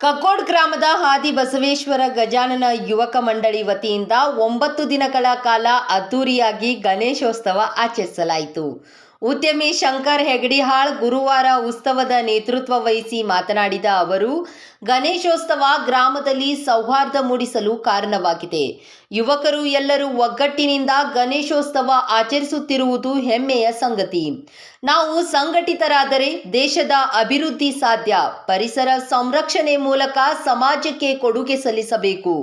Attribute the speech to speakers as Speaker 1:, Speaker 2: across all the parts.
Speaker 1: ಕಕ್ಕೋಡ್ ಗ್ರಾಮದ ಹಾದಿ ಬಸವೇಶ್ವರ ಗಜಾನನ ಯುವಕ ಮಂಡಳಿ ವತಿಯಿಂದ 9 ದಿನಗಳ ಕಾಲ ಅದ್ದೂರಿಯಾಗಿ ಗಣೇಶೋತ್ಸವ ಆಚರಿಸಲಾಯಿತು. ಉದ್ಯಮಿ ಶಂಕರ್ ಹೆಗಡಿಹಾಳ್ ಗುರುವಾರ ಉತ್ಸವದ ನೇತೃತ್ವ ವಹಿಸಿ ಮಾತನಾಡಿದ ಅವರು, ಗಣೇಶೋತ್ಸವ ಗ್ರಾಮದಲ್ಲಿ ಸೌಹಾರ್ದ ಮೂಡಿಸಲು ಕಾರಣವಾಗಿದೆ. ಯುವಕರು ಎಲ್ಲರೂ ಒಗ್ಗಟ್ಟಿನಿಂದ ಗಣೇಶೋತ್ಸವ ಆಚರಿಸುತ್ತಿರುವುದು ಹೆಮ್ಮೆಯ ಸಂಗತಿ. ನಾವು ಸಂಘಟಿತರಾದರೆ ದೇಶದ ಅಭಿವೃದ್ಧಿ ಸಾಧ್ಯ. ಪರಿಸರ ಸಂರಕ್ಷಣೆ ಮೂಲಕ ಸಮಾಜಕ್ಕೆ ಕೊಡುಗೆ ಸಲ್ಲಿಸಬೇಕು.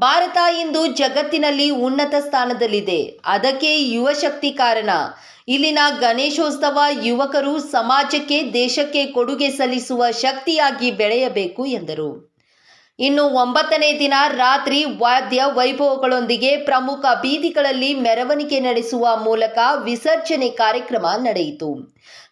Speaker 1: ಭಾರತ ಇಂದು ಜಗತ್ತಿನಲ್ಲಿ ಉನ್ನತ ಸ್ಥಾನದಲ್ಲಿದೆ. ಅದಕ್ಕೆ ಯುವ ಶಕ್ತಿ ಕಾರಣ. ಇಲ್ಲಿನ ಗಣೇಶೋತ್ಸವ ಯುವಕರು ಸಮಾಜಕ್ಕೆ, ದೇಶಕ್ಕೆ ಕೊಡುಗೆ ಸಲ್ಲಿಸುವ ಶಕ್ತಿಯಾಗಿ ಬೆಳೆಯಬೇಕು ಎಂದರು. ಇನ್ನು 9ನೇ ದಿನ ರಾತ್ರಿ ವಾದ್ಯ ವೈಭವಗಳೊಂದಿಗೆ ಪ್ರಮುಖ ಬೀದಿಗಳಲ್ಲಿ ಮೆರವಣಿಗೆ ನಡೆಸುವ ಮೂಲಕ ವಿಸರ್ಜನೆ ಕಾರ್ಯಕ್ರಮ ನಡೆಯಿತು.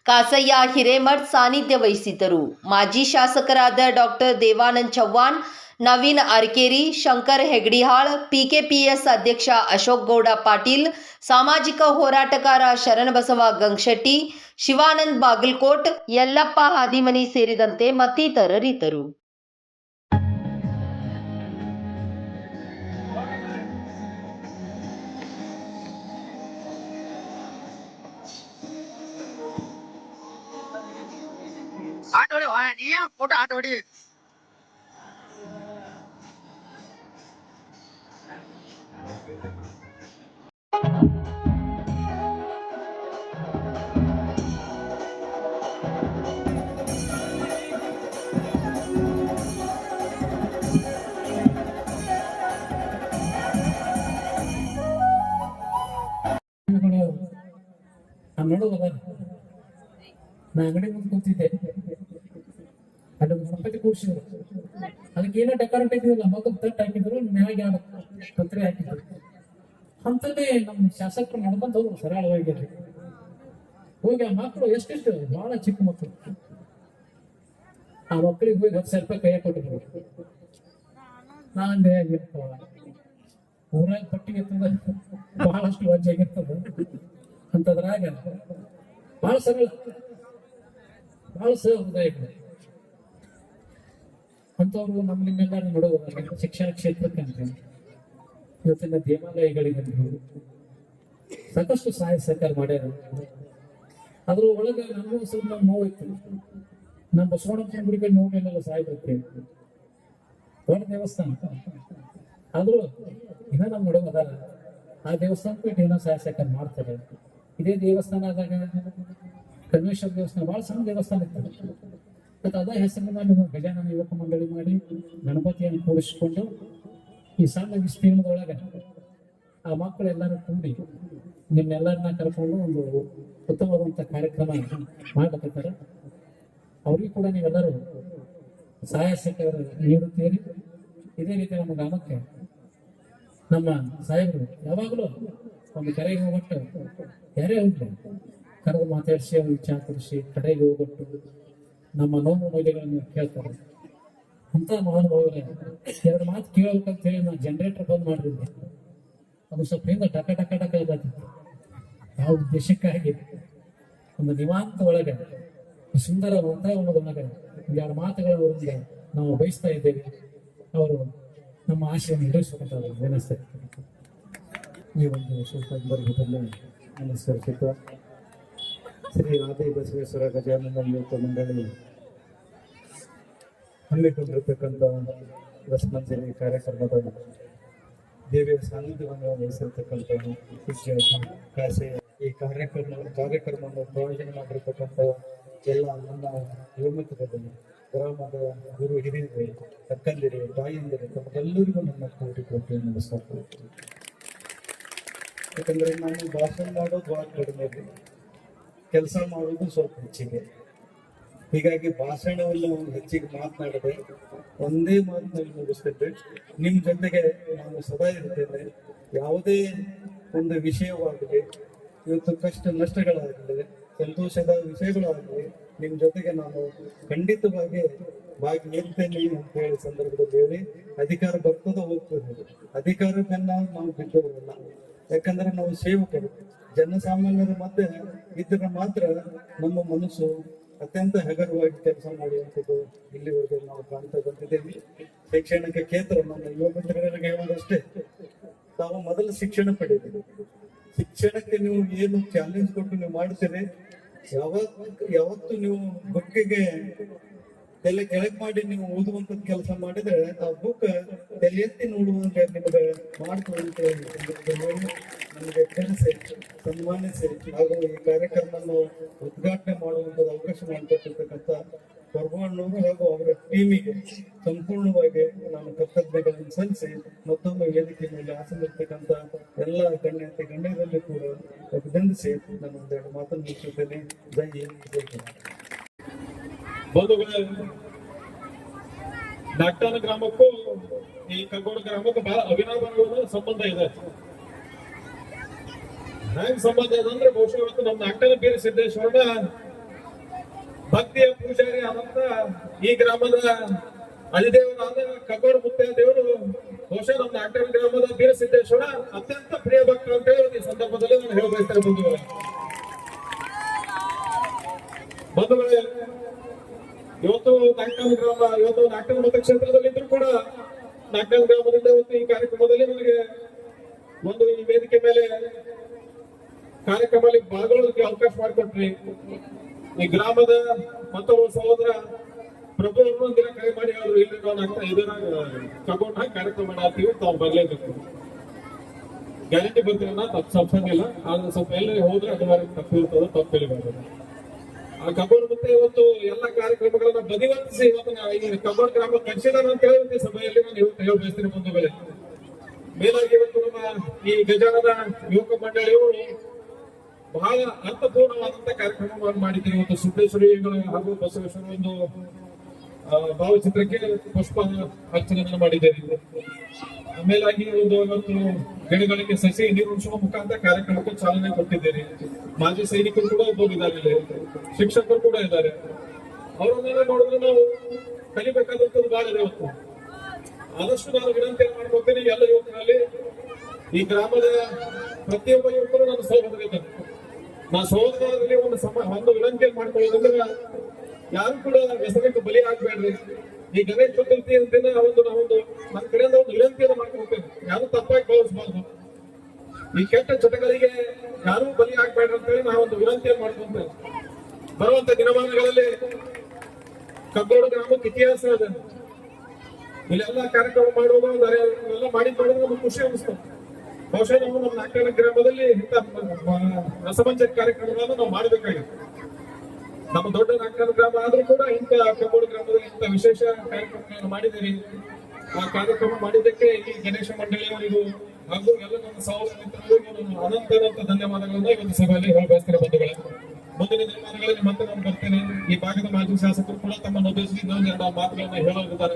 Speaker 1: ಕಾಸಯ್ಯ ಹಿರೇಮಠ್ ಸಾನ್ನಿಧ್ಯ ವಹಿಸಿದ್ದರು. ಮಾಜಿ ಶಾಸಕರಾದ ಡಾಕ್ಟರ್ ದೇವಾನಂದ್ ಚವ್ಹಾಣ್, ನವೀನ್ ಅರ್ಕೇರಿ, ಶಂಕರ್ ಹೆಗಡಿಹಾಳ್, ಪಿಕೆಪಿಎಸ್ ಅಧ್ಯಕ್ಷ ಅಶೋಕ್ ಗೌಡ ಪಾಟೀಲ್, ಸಾಮಾಜಿಕ ಹೋರಾಟಗಾರ ಶರಣಬಸವ ಗಂಗಶೆಟ್ಟಿ, ಶಿವಾನಂದ್ ಬಾಗಲಕೋಟ್, ಯಲ್ಲಪ್ಪ ಹಾದಿಮನಿ ಸೇರಿದಂತೆ ಮತ್ತಿತರರಿದ್ದರು.
Speaker 2: ಫೋಟೋ ಆಟ ಹೊಡಿ.
Speaker 3: ನಾ ಅಂಗಡಿ ಮುಂದೆ ಕೂತಿದ್ದೆ, ಅಲ್ಲಿ ಗಣಪತಿ ಕೂರ್ಸಿದ್ರು. ಅದಕ್ಕೆ ಏನೋ ಡೆಕೋರೇಟ್ ಹಾಕಿದ್ರಲ್ಲ, ಮಗದ ತಟ್ಟು ಹಾಕಿದ್ರು, ಮ್ಯಾಗ ಪತ್ರೆ ಹಾಕಿದ್ರು. ಅಂತಲ್ಲಿ ನಮ್ಮ ಶಾಸಕರು ನಡ್ಕೊಂತ ಹೋದ್ರು ಸರಳವಾಗಿ. ಹೋಗಿ ಆ ಮಕ್ಕಳು ಎಷ್ಟೆಷ್ಟು ಬಹಳ ಚಿಕ್ಕ ಮಕ್ಕಳು, ಆ ಮಕ್ಕಳಿಗೆ ಹೋಗಿ 10,000 ರೂಪಾಯಿ ಕೈ ಕೊಟ್ಟಿದ್ರು. ನಾನಂದೆ ಊರಾಗ ಪಟ್ಟಿ ಇರ್ತದ, ಬಹಳಷ್ಟು ವಜ್ಜೆ ಆಗಿರ್ತದ. ಅಂತದ್ರಾಗ ಬಹಳ ಸರಳ, ಬಹಳ ಸಹೃದಯ ಅಂತವ್ರು ನಮ್ಮ ನಿಮ್ಮೆಲ್ಲರೂ ನೋಡುವಾಗ ಶಿಕ್ಷಣ ಕ್ಷೇತ್ರಕ್ಕೆ ಅಂತ ಇವತ್ತಿನ ದೇವಾಲಯಗಳಿಗೆ ಸಾಕಷ್ಟು ಸಹಾಯ ಸಹಕಾರ ಮಾಡ್ಯಾರ. ಅದ್ರ ಒಳಗೆ ನಮಗೂ ಸ್ವಲ್ಪ ನೋವಿತ್ತು. ನಮ್ಮ ಬಸವಣ್ಣನ ಗುಡಿಗೆ ನೋವೆಲ್ಲ ಸಹಾಯ ಬರ್ತೇವೆ, ದೊಡ್ಡ ದೇವಸ್ಥಾನ. ಆದ್ರೂ ಇನ್ನ ನಮ್ ನೋಡೋದ ಆ ದೇವಸ್ಥಾನಕ್ಕೂ ಇಟ್ಟು ಏನೋ ಸಹಾಯ ಸಹಕಾರ ಮಾಡ್ತಾರೆ. ಇದೇ ದೇವಸ್ಥಾನ ಆದಾಗ ಕನ್ವೇಶ್ವರ ದೇವಸ್ಥಾನ ಬಹಳ ಸಣ್ಣ ದೇವಸ್ಥಾನ ಇತ್ತು. ಮತ್ತು ಅದ ಹೆಸರಿನಲ್ಲಿ ಗಜಾನನ ಯುವಕ ಮಂಡಳಿ ಮಾಡಿ ಗಣಪತಿಯನ್ನು ಕೂಡಿಸಿಕೊಂಡು ಈ ಸಣ್ಣ ವಿಸ್ತೀರ್ಣದೊಳಗೆ ಆ ಮಕ್ಕಳೆಲ್ಲರೂ ಕೂಡಿ ನಿಮ್ಮೆಲ್ಲರನ್ನ ಕರ್ಕೊಂಡು ಒಂದು ಉತ್ತಮವಾದಂಥ ಕಾರ್ಯಕ್ರಮ ಮಾಡಕತ್ತಾರೆ. ಅವ್ರಿಗೂ ಕೂಡ ನೀವೆಲ್ಲರೂ ಸಹಾಯ ಸಹಕಾರ ನೀಡುತ್ತೀರಿ. ಇದೇ ರೀತಿ ನಮ್ಮ ಗ್ರಾಮಕ್ಕೆ ನಮ್ಮ ಸಾಹೇಬರು ಯಾವಾಗಲೂ ಒಂದು ಕರೆಗೆ ಹೋಗ್ಬಿಟ್ಟು ಯಾರೇ ಹೋಗ್ಲಿ ಕರೆದು ಮಾತಾಡಿಸಿ ಅವ್ರಿಗೆ ಚಾ ಕೊಡಿಸಿ ಕಡೆಗೆ ಹೋಗ್ಬಿಟ್ಟು ನಮ್ಮ ನೋವು ಮೌಲ್ಯಗಳನ್ನು ಕೇಳ್ತಾರೆ. ಅಂತ ಮಹಾನುಭಾವರೇ 2 ಮಾತು ಕೇಳಬೇಕಂತ ಹೇಳಿ ನಾನು ಜನರೇಟರ್ ಬಂದ್ ಮಾಡಿದ್ದೆ. ಅದು ಸ್ವಲ್ಪ ಹಿಂದೆ ಟಕ ಟಕ ಟಕ ಇರತ್ತಿತ್ತು. ಯಾವ ಉದ್ದೇಶಕ್ಕಾಗಿ ಒಂದು ನಿವಾಂತ ಒಳಗೆ ಸುಂದರ ವಾತಾವರಣದೊಳಗೆ 2 ಮಾತುಗಳ ಅವರಿಂದ ನಾವು ಬಯಸ್ತಾ ಇದ್ದೇವೆ. ಅವರು ನಮ್ಮ ಆಶೆಯನ್ನು ಈಡೇರಿಸಬೇಕಂತ ವಿನಂತಿಸ್ತೇವೆ.
Speaker 4: ಈ ಒಂದು ಸಂದರ್ಭದಲ್ಲಿ ನಮಸ್ಕರಿಸುತ್ತ ಶ್ರೀ ಆದಿ ಬಸವೇಶ್ವರ ಗಜಾನನ ಯುವಕ ಮಂಡಳಿ ಹಮ್ಮಿಕೊಂಡಿರ್ತಕ್ಕಂಥ ರಸಮಂಜರಿ ಕಾರ್ಯಕ್ರಮದ ದೇವಿಯ ಸಾನ್ನಿಧ್ಯವನ್ನು ವಹಿಸಿರ್ತಕ್ಕಂಥ ಪೂಜ್ಯ ಕಾಸೆ ಈ ಕಾರ್ಯಕ್ರಮವನ್ನು ಪ್ರಯೋಜನ ಮಾಡಿರ್ತಕ್ಕಂಥ ಎಲ್ಲ ನನ್ನ ಯುವಕರಲ್ಲಿ ಗ್ರಾಮದ ಗುರು ಹಿರಿಯರು, ಅಕ್ಕಂದಿರಿ, ತಾಯಿಯಂದಿರಿ ತಮಗೆಲ್ಲರಿಗೂ ನನ್ನ ಕೋಟಿ ನಮಸ್ಕಾರ. ಯಾಕಂದ್ರೆ ನಾನು ಭಾಷಣ ಮಾಡೋದು ಬಹಳ ಕಡಿಮೆ, ಕೆಲಸ ಮಾಡೋದು ಸ್ವಲ್ಪ ಹೆಚ್ಚಿಗೆ. ಹೀಗಾಗಿ ಭಾಷಣವನ್ನು ಹೆಚ್ಚಿಗೆ ಮಾತನಾಡದೆ ಒಂದೇ ಮಾತಿನಲ್ಲಿ ಮುಗಿಸ್ತಿದ್ದೆ. ನಿಮ್ಮ ಜೊತೆಗೆ ನಾನು ಸದಾ ಇರ್ತೇನೆ. ಯಾವುದೇ ಒಂದು ವಿಷಯವಾಗಲಿ, ಇವತ್ತು ಕಷ್ಟ ನಷ್ಟಗಳಾಗಲಿ, ಸಂತೋಷದ ವಿಷಯಗಳಾಗಲಿ, ನಿಮ್ಮ ಜೊತೆಗೆ ನಾನು ಖಂಡಿತವಾಗಿ ಭಾಗಿರ್ತೇನೆ ಅಂತ ಹೇಳಿ ಸಂದರ್ಭದಲ್ಲಿ ಹೇಳಿ, ಅಧಿಕಾರ ಬರ್ತದ ಹೋಗ್ತದೆ. ಅಧಿಕಾರಕ್ಕನ್ನ ನಾವು ಬಿಟ್ಟೋಗಲ್ಲ. ಯಾಕಂದ್ರೆ ನಾವು ಸೇವಕರು, ಜನಸಾಮಾನ್ಯರ ಮಧ್ಯೆ ಇದ್ರೆ ಮಾತ್ರ ನಮ್ಮ ಮನಸ್ಸು ಅತ್ಯಂತ ಹಗರವಾಗಿ ಕೆಲಸ ಮಾಡುವಂಥದ್ದು ಇಲ್ಲಿವರೆಗೆ ನಾವು ಕಾಣ್ತಾ ಬಂದಿದ್ದೇವೆ. ಶೈಕ್ಷಣಿಕ ಕ್ಷೇತ್ರ ನಮ್ಮ ಯುವ ಮಿತ್ರರಿಗೆ ಹೇಳುವುದಷ್ಟೇ, ತಾವು ಮೊದಲು ಶಿಕ್ಷಣ ಪಡೆಯಿರಿ. ಶಿಕ್ಷಣಕ್ಕೆ ನೀವು ಏನು ಚಾಲೆಂಜ್ ಕೊಟ್ಟು ನೀವು ಮಾಡ್ತೀರಿ, ಯಾವತ್ತು ನೀವು ಬುಕ್ಕಿಗೆ ತಲೆ ಕೆಳಗೆ ಮಾಡಿ ನೀವು ಓದುವಂತದ್ದು ಕೆಲಸ ಮಾಡಿದ್ರೆ ಆ ಬುಕ್ ತಲೆ ಎತ್ತಿ ನೋಡುವಂತ ನಿಮಗೆ ಮಾಡ್ಕೊಳ್ಳುವಂತ ನಮಗೆ ಕರೆಸಿ ಸನ್ಮಾನಿಸಿ ಹಾಗೂ ಈ ಕಾರ್ಯಕ್ರಮವನ್ನು ಉದ್ಘಾಟನೆ ಮಾಡುವಂತದ್ದು ಅವಕಾಶ ಮಾಡಿಕೊಟ್ಟಿರ್ತಕ್ಕಂಥ ಕೊರಬಣ್ಣವರು ಹಾಗೂ ಅವರ ಟೀಮಿಗೆ ಸಂಪೂರ್ಣವಾಗಿ ನಾನು ಕೃತಜ್ಞತೆಗಳನ್ನು ಸಲ್ಲಿಸಿ ಮತ್ತೊಮ್ಮೆ ವೇದಿಕೆ ಮೇಲೆ ಆಸನಿರ್ತಕ್ಕಂಥ ಎಲ್ಲ ಗಣ್ಯರಲ್ಲಿ ಕೂಡ ಅಭಿನಂದಿಸಿ ನಾನು ಒಂದೆರಡು ಮಾತನ್ನು ಮುಗಿಸುತ್ತೇನೆ. ಜೈ ಹಿಂದ್, ಜೈ ಕರ್ನಾಟಕ.
Speaker 2: ಬಂಧುಗಳೇ, ನಾಗ್ತಾನ ಗ್ರಾಮಕ್ಕೂ ಈ ಕಗ್ಗೋಡ ಗ್ರಾಮಕ್ಕೂ ಬಹಳ ಅವಿನಾಭಾವ ಸಂಬಂಧ ಇದೆ. ಹೆಂಗ್ ಸಂಬಂಧ ಇದೆ ಅಂದ್ರೆ ಬಹುಶಃ ಇವತ್ತು ನಮ್ಮ ನಾಗ್ತಾನ ಬೀರ ಸಿದ್ದೇಶ್ವರನ ಭಕ್ತಿಯ ಪೂಜಾರಿ ಆದಂತ ಈ ಗ್ರಾಮದ ಅಧಿದೇವರಾದ ಕಗ್ಗೋಡ ಮುತ್ತಯ್ಯ ದೇವರು ಬಹುಶಃ ನಮ್ಮ ನಾಗ್ತಾನ ಗ್ರಾಮದ ಬೀರ ಸಿದ್ದೇಶ್ವರ ಅತ್ಯಂತ ಪ್ರಿಯ ಭಕ್ತರು ಅಂತ ಹೇಳಿ ಈ ಸಂದರ್ಭದಲ್ಲಿ ನಾನು ಹೇಳ ಬಯಸ್ತೇನೆ. ಬಂಧುಗಳೇ, ಇವತ್ತು ನಾಗ್ತಾನ ಮತಕ್ಷೇತ್ರದಲ್ಲಿ ಇದ್ರು ಕೂಡ ನಾಗ್ತಾನ ಗ್ರಾಮದಿಂದ ಇವತ್ತು ಈ ಕಾರ್ಯಕ್ರಮದಲ್ಲಿ ನನಗೆ ಒಂದು ಈ ವೇದಿಕೆ ಮೇಲೆ ಕಾರ್ಯಕ್ರಮದಲ್ಲಿ ಭಾಗವಹಿಸಲಿಕ್ಕೆ ಅವಕಾಶ ಮಾಡಿಕೊಟ್ರಿ. ಈ ಗ್ರಾಮದ ಮತ್ತೊಬ್ಬ ಸಹೋದರ ಪ್ರಭು ಅವರು ಒಂದಿನ ಕರೆ ಮಾಡಿ ಹೇಳಿದ್ರು, ಇಲ್ಲಿ ನಾವು ಇದನ್ನ ಕಗೊಂಡು ಹಾಕಿ ಕಾರ್ಯಕ್ರಮ ಮಾಡಾತೀವಿ, ತಾವು ಬರ್ಲೇಬೇಕು. ಗ್ಯಾರಂಟಿ ಬರ್ತೀರನ್ನ ತಪ್ಪಿಲ್ಲ, ಆದ್ರೆ ಸ್ವಲ್ಪ ಎಲ್ಲರೂ ಹೋದ್ರೆ ಅನಿವಾರ್ಯ ತಪ್ಪಿರ್ತದೆ, ತಪ್ಪಿಲ್ಲ. ಆ ಕಬ್ಬನ್ ಮತ್ತೆ ಇವತ್ತು ಎಲ್ಲ ಕಾರ್ಯಕ್ರಮಗಳನ್ನ ಬದಿವಂತಿಸಿ ಇವತ್ತು ನಾವು ಈ ಕಬ್ಬನ್ ಗ್ರಾಮ ಕಳಿಸಿದಾರ ಅಂತ ಹೇಳಿ ಸಭೆಯಲ್ಲಿ ನಾನು ಇವತ್ತು ಹೇಳ ಬಯಸ್ತೀನಿ. ಬಂಧುಗಳೇ, ಮೇಲಾಗಿ ಇವತ್ತು ನಮ್ಮ ಈ ಗಜಾನನ ಯುವಕ ಮಂಡಳಿಯವರು ಬಹಳ ಅರ್ಥಪೂರ್ಣವಾದಂತ ಕಾರ್ಯಕ್ರಮ ಮಾಡಿದ್ದೀವಿ. ಇವತ್ತು ಸಿದ್ದೇಶ್ವರಿಗಳು ಹಾಗೂ ಬಸವೇಶ್ವರ ಒಂದು ಭಾವಚಿತ್ರಕ್ಕೆ ಪುಷ್ಪ ಅರ್ಚನೆಯನ್ನು ಮಾಡಿದ್ದೇವೆ. ಮೇಲಾಗಿ ಒಂದು ಇವತ್ತು ಗಿಡಗಳಿಗೆ ಸಸಿ ನೀರುಣಿಸುವ ಮುಖಾಂತರ ಕಾರ್ಯಕ್ರಮಕ್ಕೆ ಚಾಲನೆ ಕೊಟ್ಟಿದ್ದೇನೆ. ಮಾಜಿ ಸೈನಿಕರು ಕೂಡ ಒಬ್ಬರು ಇದ್ದಾರೆ, ಶಿಕ್ಷಕರು ಕೂಡ ಇದ್ದಾರೆ. ಅವರನ್ನೆಲ್ಲ ನೋಡಿದ್ರೆ ನಾವು ಕಲಿಬೇಕಾದಂಥದ್ದು ಬಹಳ ಇದೆ. ಇವತ್ತು ಆದಷ್ಟು ನಾನು ವಿನಂತಿಯನ್ನು ಮಾಡ್ಕೊಳ್ತೇನೆ ಎಲ್ಲ ಯುವಕರಲ್ಲಿ, ಈ ಗ್ರಾಮದ ಪ್ರತಿಯೊಬ್ಬ ಯುವಕರು ನನ್ನ ಸಹೋದರ ಇದ್ದಾರೆ. ನಾ ಸಹೋದರರಲ್ಲಿ ಒಂದು ವಿನಂತಿಯನ್ನು ಮಾಡ್ಕೊಳ್ಳೋದಂದ್ರೆ ಯಾರು ಕೂಡ ವ್ಯಸನಕ್ಕೆ ಬಲಿ ಆಗ್ಬೇಡ್ರಿ. ಈ ಗಣೇಶ ಚತುರ್ಥಿ ದಿನ ನಾವೊಂದು ನನ್ನ ಕಡೆಯಿಂದ ಒಂದು ವಿನಂತಿಯನ್ನು ಮಾಡ್ಕೊಳ್ತೇನೆ, ಯಾರು ತಪ್ಪಾಗಿ ಭಾವಿಸಬಾರ್ದು. ಈ ಕೆಟ್ಟ ಚಟಗಳಿಗೆ ಯಾರು ಬಲಿ ಆಗ್ಬೇಡ್ರಿ ಅಂತ ಹೇಳಿ ನಾವೊಂದು ವಿನಂತಿಯನ್ನು ಮಾಡ್ಕೊಳ್ತೇವೆ. ಬರುವಂತ ದಿನಮಾನಗಳಲ್ಲಿ ಕಗ್ಗೋಡ ಗ್ರಾಮಕ್ಕೆ ಇತಿಹಾಸ ಇದೆ. ಇಲ್ಲೆಲ್ಲ ಕಾರ್ಯಕ್ರಮ ಮಾಡುವಾಗ ಎಲ್ಲ ಮಾಡಿದ್ರೆ ನಮ್ಗೆ ಖುಷಿ ಅನಿಸ್ತದೆ. ಬಹುಶಃ ನಾವು ನಮ್ಮ ನಾಗ್ತಾನ ಗ್ರಾಮದಲ್ಲಿ ಇಂಥ ರಸಮಂಜರಿ ಕಾರ್ಯಕ್ರಮಗಳನ್ನು ನಾವು ಮಾಡಬೇಕಾಗಿತ್ತು. ನಮ್ಮ ದೊಡ್ಡ ನಾಗ್ತಾನ ಗ್ರಾಮ ಆದ್ರೂ ಕೂಡ ಇಂಥ ಕಗ್ಗೋಡ ಗ್ರಾಮದಲ್ಲಿ ಇಂಥ ವಿಶೇಷ ಕಾರ್ಯಕ್ರಮಗಳನ್ನು ಮಾಡಿದ್ದೀರಿ. ಆ ಕಾರ್ಯಕ್ರಮ ಮಾಡಿದ್ದಕ್ಕೆ ಈ ಗಣೇಶ ಮಂಡಳಿಯವರಿಗೂ ಹಾಗೂ ಎಲ್ಲ ನನ್ನ ಸಹೋದರ ಮಿತ್ರರಿಗೂ ನಾನು ಅನಂತ ಧನ್ಯವಾದಗಳನ್ನ ಇವತ್ತು ಸಭೆಯಲ್ಲಿ ಹೇಳ ಬಯಸ್ತೇನೆ. ಬಂಧುಗಳೇ, ಮುಂದಿನ ದಿನಮಾನಗಳಲ್ಲಿ ಮತ್ತೆ ನಾನು ಬರ್ತೇನೆ. ಈ ಭಾಗದ ಮಾಜಿ ಶಾಸಕರು ಕೂಡ ತಮ್ಮನ್ನು ಉದ್ದೇಶಿಸಿ ಇನ್ನೊಂದೆರಡು ಮಾತುಗಳನ್ನ ಹೇಳಲಿದ್ದಾರೆ.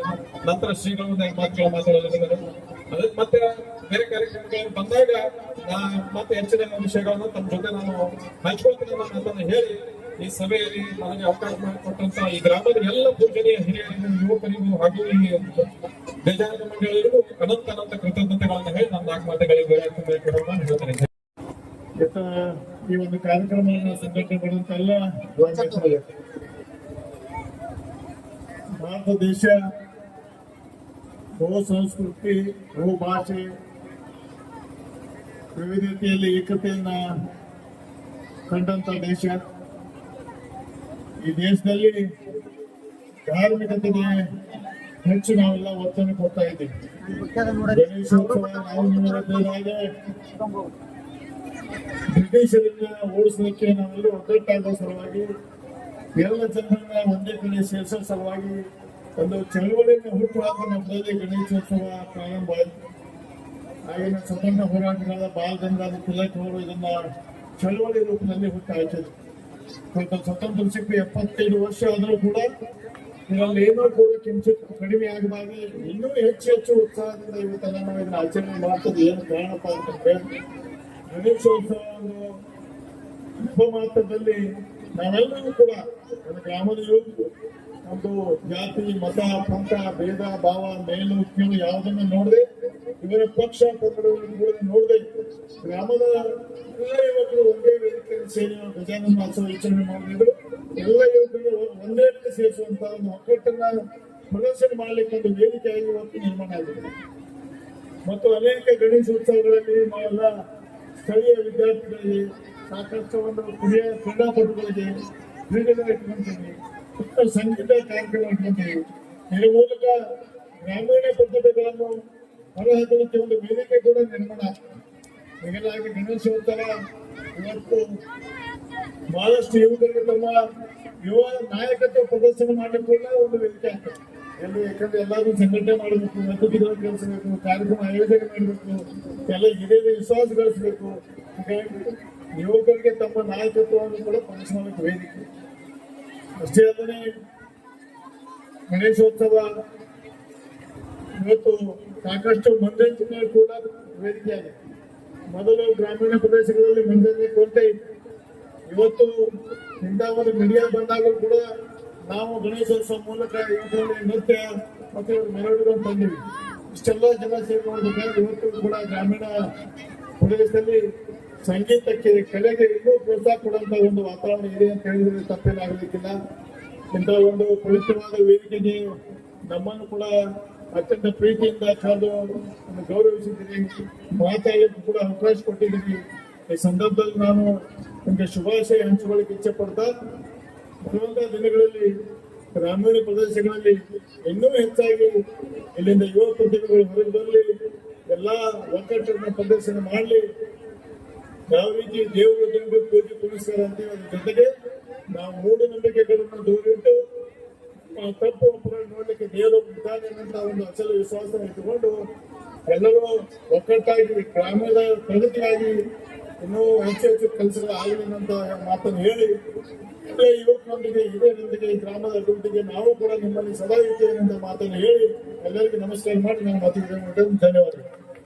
Speaker 2: ನಂತರ ಶ್ರೀಗಳು ಒಂದೆರಡು ಮಾತುಗಳ ಮಾತಾಡಲಿದ್ದಾರೆ. ಅದಕ್ಕೆ ಮತ್ತೆ ಬೇರೆ ಕಾರ್ಯಕ್ರಮಗಳು ಬಂದಾಗ ಮತ್ತೆ ಹೆಚ್ಚಿನ ವಿಷಯಗಳನ್ನು ತಮ್ಮ ಜೊತೆ ನಾನು ಹಂಚ್ಕೊಳ್ತೀನಿ ಅನ್ನೋ ಮಾತನ್ನು ಹೇಳಿ ಈ ಸಭೆಯಲ್ಲಿ ನನಗೆ ಅವಕಾಶ ಮಾಡಿಕೊಟ್ಟಂತ ಈ ಗ್ರಾಮದ ಎಲ್ಲ ಪೂಜನೀಯ ಹಿರಿಯರಿಗೂ ಯುವಕರಿಗೂ ಹಾಗೂ ಈ ಗಜಾನನ ಮಂಡಳಿಗೂ ಅನಂತ ಕೃತಜ್ಞತೆಗಳನ್ನು ಹೇಳಿ ನನ್ನ 4 ಮಾತುಗಳಿಗೆ ಹೇಳ್ತೇನೆ.
Speaker 5: ಈ ಒಂದು ಕಾರ್ಯಕ್ರಮವನ್ನು ಸಂಘಟನೆ ಮಾಡುವಂತ ಎಲ್ಲ ಭಾರತ ದೇಶ ಬಹು ಸಂಸ್ಕೃತಿ, ಬಹು ಭಾಷೆ, ವಿವಿಧತೆಯಲ್ಲಿ ಏಕತೆಯನ್ನ ಕಂಡಂತ ದೇಶ. ಈ ದೇಶದಲ್ಲಿ ಧಾರ್ಮಿಕತೆಗೆ ಹೆಚ್ಚು ನಾವೆಲ್ಲ ಒತ್ತನ್ನು ಕೊಡ್ತಾ ಇದ್ದೀವಿ. ಗಣೇಶೋತ್ಸವ ನಾವು ನೋಡಬೇಕಾದ್ರೆ ಬ್ರಿಟಿಷರಿಂದ ಓಡಿಸಲಿಕ್ಕೆ ನಾವೆಲ್ಲ ಒಗ್ಗಟ್ಟಾಗೋ ಸಲುವಾಗಿ, ಎಲ್ಲ ಜನರನ್ನ ಒಂದೇ ಕಡೆ ಸೇರಿಸೋ ಸಲುವಾಗಿ ಒಂದು ಚಳವಳಿಯನ್ನು ಹುಟ್ಟುಹಾಕ ನಮ್ಮಲ್ಲಿ ಗಣೇಶೋತ್ಸವ ಪ್ರಾರಂಭ ಆಯಿತು. ಆಗಿನ ಸ್ವತಂತ್ರ ಹೋರಾಟಗಾರ ಬಾಲ ಗಂಗಾಧರ ತಿಲಕ್ ಅವರು ಇದನ್ನ ಚಳವಳಿ ರೂಪದಲ್ಲಿ ಹುಟ್ಟಾಕಿದ್ರು. ಸ್ವತಂತ್ರ ಸಿಕ್ಕಿ 75 ವರ್ಷ ಆದರೂ ಕೂಡ ಇದರಲ್ಲಿ ಏನೋ ಕೂಡ ಕಿಂಚಿತ್ ಕಡಿಮೆ ಆಗಬಾರ್ದು, ಇನ್ನೂ ಹೆಚ್ಚು ಉತ್ಸಾಹದಿಂದ ಇವತ್ತೆಲ್ಲ ನಾವು ಇದನ್ನ ಆಚರಣೆ ಮಾಡ್ತದೆ. ಏನು ಕಾರಣಪ್ಪ ಅಂತಂದ್ರೆ ಗಣೇಶೋತ್ಸವ ಒಂದು ಶುಭ ಮಾತ್ರದಲ್ಲಿ ನಾವೆಲ್ಲರೂ ಕೂಡ ನನ್ನ ಗ್ರಾಮದ ಯುವಕರು ಒಂದು ಜಾತಿ, ಮತ, ಪಂಥ, ಭೇದ ಭಾವ, ಮೇಲು ಕೀಳು ಯಾವುದನ್ನು ನೋಡದೆ, ಇವರ ಪಕ್ಷ ಪಂಗಡಗಳನ್ನು ನೋಡದೆ ಗ್ರಾಮದ ಎಲ್ಲ ಯುವಕರು ಒಂದೇ ವೇದಿಕೆಯಲ್ಲಿ ಸೇರಿ ಗಜಾನನ ಮಹೋತ್ಸವ ಆಚರಣೆ ಮಾಡಿದ್ರು. ಎಲ್ಲ ಯುವಕರು ಒಂದೇ ಕಡೆ ಸೇರಿಸುವಂತ ಒಂದು ಒಕ್ಕಟ್ಟನ್ನ ಪ್ರದರ್ಶನ ಮಾಡಲಿಕ್ಕೆ ಒಂದು ವೇದಿಕೆಯಾಗಿ ಇವತ್ತು ನಿರ್ಮಾಣ ಆಗಿದೆ. ಮತ್ತು ಅನೇಕ ಗಣೇಶೋತ್ಸವಗಳಲ್ಲಿ ನಾವೆಲ್ಲ ಸ್ಥಳೀಯ ವಿದ್ಯಾರ್ಥಿಗಳಿಗೆ ಸಾಕಷ್ಟು ಒಂದು ಕ್ರೀಡಾಪಟುಗಳಿಗೆ ಕ್ರೀಡೆಗಳು ಇಟ್ಕೊಂತೀವಿ, ಮತ್ತು ಸಂಗೀತ ಕಾರ್ಯಕ್ರಮ ಇಟ್ಕೊಂತೀವಿ. ಇದರ ಮೂಲಕ ಗ್ರಾಮೀಣ ಪ್ರತಿಭೆಗಳನ್ನು ಹೊರಹಾಕಲಿಕ್ಕೆ ಒಂದು ವೇದಿಕೆ ಕೂಡ ನಿರ್ಮಾಣ ಆಗ್ತದೆ. ಹೀಗಾಗಿ ಗಣೇಶೋತ್ಸವ ಇವತ್ತು ಬಹಳಷ್ಟು ಯುವಕರಿಗೆ ತಮ್ಮ ಯುವ ನಾಯಕತ್ವ ಪ್ರದರ್ಶನ ಮಾಡಲಿಕ್ಕೆ ಕೂಡ ಒಂದು ವೇದಿಕೆ ಆಗ್ತದೆ. ಯಾಕಂದ್ರೆ ಎಲ್ಲರೂ ಸಂಘಟನೆ ಮಾಡಬೇಕು, ಅತಿಥಿಗಳು ಕಳಿಸಬೇಕು, ಕಾರ್ಯಕ್ರಮ ಆಯೋಜನೆ ಮಾಡಬೇಕು, ಎಲ್ಲ ಹಿರಿಯರ ವಿಶ್ವಾಸ ಗಳಿಸಬೇಕು. ಹೀಗಾಗಿ ಯುವಕರಿಗೆ ತಮ್ಮ ನಾಯಕತ್ವವನ್ನು ಕೂಡ ಪ್ರದರ್ಶನ ವೇದಿಕೆ. ಅಷ್ಟೇ ಅಲ್ಲದೆ ಗಣೇಶೋತ್ಸವ ಇವತ್ತು ಸಾಕಷ್ಟು ಮನರಂಜನೆ ಕೂಡ ವೇದಿಕೆಯಾಗಿದೆ. ಮೊದಲು ಗ್ರಾಮೀಣ ಪ್ರದೇಶಗಳಲ್ಲಿ ಮನರಂಜನೆ ಕೊರತೆ ಇತ್ತು. ಇವತ್ತು ಇಂಥ ಒಂದು ಮೀಡಿಯಾ ಬಂದಾಗ ಕೂಡ ನಾವು ಗಣೇಶೋತ್ಸವ ಮೂಲಕ ಇವತ್ತರಲ್ಲಿ ನೃತ್ಯ ಮತ್ತು ಮೆರವಣಿಗೆ ತಂದಿವಿ. ಇಷ್ಟೆಲ್ಲ ಜನ ಸೇರಿಕೊಳ್ಬೇಕಾದ್ರೆ ಇವತ್ತು ಕೂಡ ಗ್ರಾಮೀಣ ಪ್ರದೇಶದಲ್ಲಿ ಸಂಗೀತಕ್ಕೆ ಕಲೆಗೆ ಇನ್ನೂ ಪ್ರೋತ್ಸಾಹ ಕೊಡುವಂತ ಒಂದು ವಾತಾವರಣ ಇದೆ ಅಂತ ಹೇಳಿದ್ರೆ ತಪ್ಪೇನಾಗಲಿಕ್ಕಿಲ್ಲ. ಇಂಥ ಒಂದು ಪವಿತ್ರವಾದ ವೇದಿಕೆಗೆ ನಮ್ಮನ್ನು ಕೂಡ ಅತ್ಯಂತ ಪ್ರೀತಿಯಿಂದ ಕರೆದು ಗೌರವಿಸಿದ್ದೀರಿ, ಮಾತಾಡಲಿಕ್ಕೆ ಕೂಡ ಅವಕಾಶ ಕೊಟ್ಟಿದ್ದೀರಿ. ಈ ಸಂದರ್ಭದಲ್ಲಿ ನಾನು ನಿಮಗೆ ಶುಭಾಶಯ ಹಂಚಿಕೊಳ್ಳಿಕ್ಕೆ ಇಚ್ಛೆ ಪಡ್ತಾ, ಬರುವಂತ ದಿನಗಳಲ್ಲಿ ಗ್ರಾಮೀಣ ಪ್ರದೇಶಗಳಲ್ಲಿ ಇನ್ನೂ ಹೆಚ್ಚಾಗಿ ಇಲ್ಲಿಂದ ಯುವ ಪ್ರತಿಭೆಗಳು ಹೊರಗೆ ಬರಲಿ, ಎಲ್ಲಾ ಒಕ್ಕಟ್ಟನ್ನು ಪ್ರದರ್ಶನ ಮಾಡಲಿ. ಯಾವ ರೀತಿ ದೇವರು ದೇವರು ಪೂಜೆ ಪುನಸ್ಕಾರ ಅಂತೀವಿ, ಅದ್ರ ಜೊತೆಗೆ ನಾವು ಮೂಢನಂಬಿಕೆಗಳನ್ನು ದೂರಿಟ್ಟು ತಪ್ಪು ಒಪ್ಪುಗಳನ್ನು ನೋಡ್ಲಿಕ್ಕೆ ದೇವರು ಇದ್ದಾನೆ ಅನ್ನೋ ಒಂದು ಅಚಲ ವಿಶ್ವಾಸ ಇಟ್ಟುಕೊಂಡು ಎಲ್ಲರೂ ಒಕ್ಕಟ್ಟಾಗಿ ಗ್ರಾಮದ ಪ್ರಗತಿಗಾಗಿ ಇನ್ನೂ ಹೆಚ್ಚು ಹೆಚ್ಚು ಕೆಲಸಗಳು ಆಗಲಿ ಅಂತ ಮಾತನ್ನು ಹೇಳಿ, ಇದೇ ಯುವಕರೊಂದಿಗೆ ಹಿರಿಯರೊಂದಿಗೆ ಈ ಗ್ರಾಮದ ಅಭಿವೃದ್ಧಿಗೆ ನಾವು ಕೂಡ ನಿಮ್ಮಲ್ಲಿ ಸದಾ ಇರ್ತೇವೆ ಅಂತ ಮಾತನ್ನು ಹೇಳಿ ಎಲ್ಲರಿಗೂ ನಮಸ್ಕಾರ ಮಾಡಿ ನಾನು ಮಾತಿಗೆ ಧನ್ಯವಾದಗಳು.